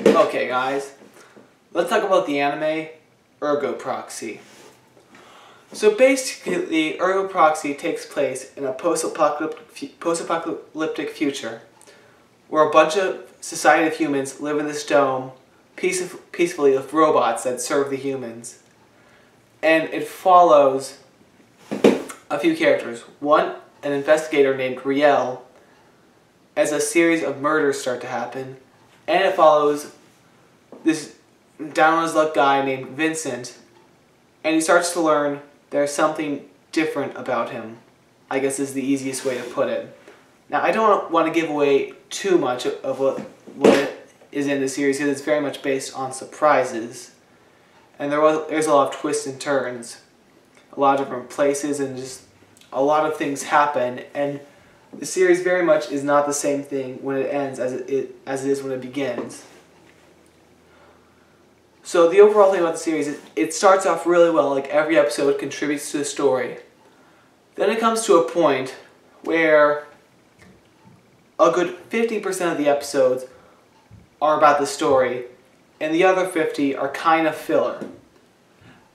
Okay guys, let's talk about the anime Ergo Proxy. So basically, Ergo Proxy takes place in a post-apocalyptic future where a bunch of society of humans live in this dome peacefully with robots that serve the humans. And it follows a few characters. One, an investigator named Riel, as a series of murders start to happen. And it follows this down on his luck guy named Vincent, and he starts to learn there's something different about him, I guess is the easiest way to put it. Now, I don't want to give away too much of what is in the series because it's very much based on surprises, and there's a lot of twists and turns, a lot of different places, and just a lot of things happen, and the series very much is not the same thing when it ends as it is when it begins. So the overall thing about the series is it starts off really well, like every episode contributes to the story. Then it comes to a point where a good 50% of the episodes are about the story, and the other 50 are kind of filler.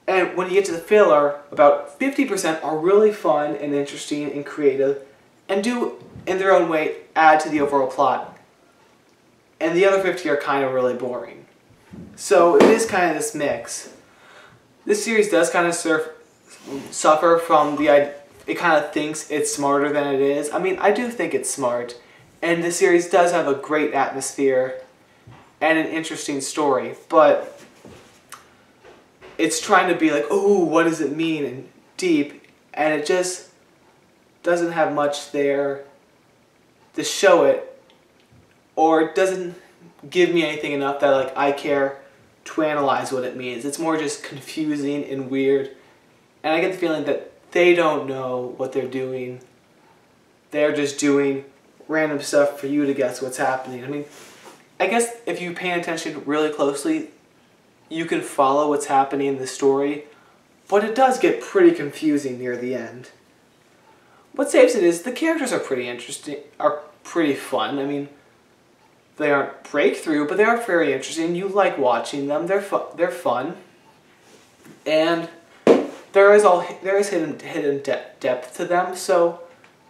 And when you get to the filler, about 50% are really fun and interesting and creative, and do, in their own way, add to the overall plot. And the other 50 are kind of really boring. So it is kind of this mix. This series does kind of suffer from it kind of thinks it's smarter than it is. I mean, I do think it's smart, and the series does have a great atmosphere and an interesting story, but it's trying to be like, oh, what does it mean, and deep, and it just doesn't have much there to show it, or it doesn't give me anything enough that like I care to analyze what it means. It's more just confusing and weird, and I get the feeling that they don't know what they're doing. They're just doing random stuff for you to guess what's happening. I mean, I guess if you pay attention really closely, you can follow what's happening in the story, but it does get pretty confusing near the end. What saves it is the characters are pretty interesting, are pretty fun. I mean, they aren't breakthrough, but they are very interesting. You like watching them. They're fun, and there is hidden depth to them. So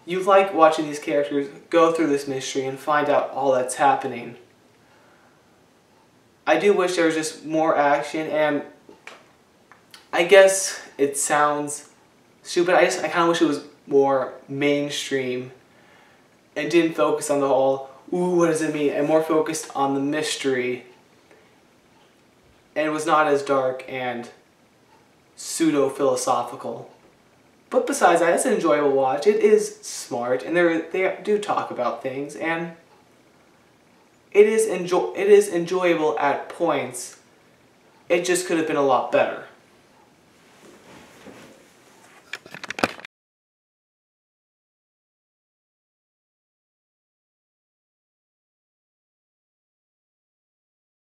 you like watching these characters go through this mystery and find out all that's happening. I do wish there was just more action, and I guess it sounds stupid. I kind of wish it was more mainstream and didn't focus on the whole, ooh, what does it mean? And more focused on the mystery, and it was not as dark and pseudo-philosophical. But besides that, it's an enjoyable watch. It is smart, and they do talk about things, and it is enjoyable at points. It just could have been a lot better.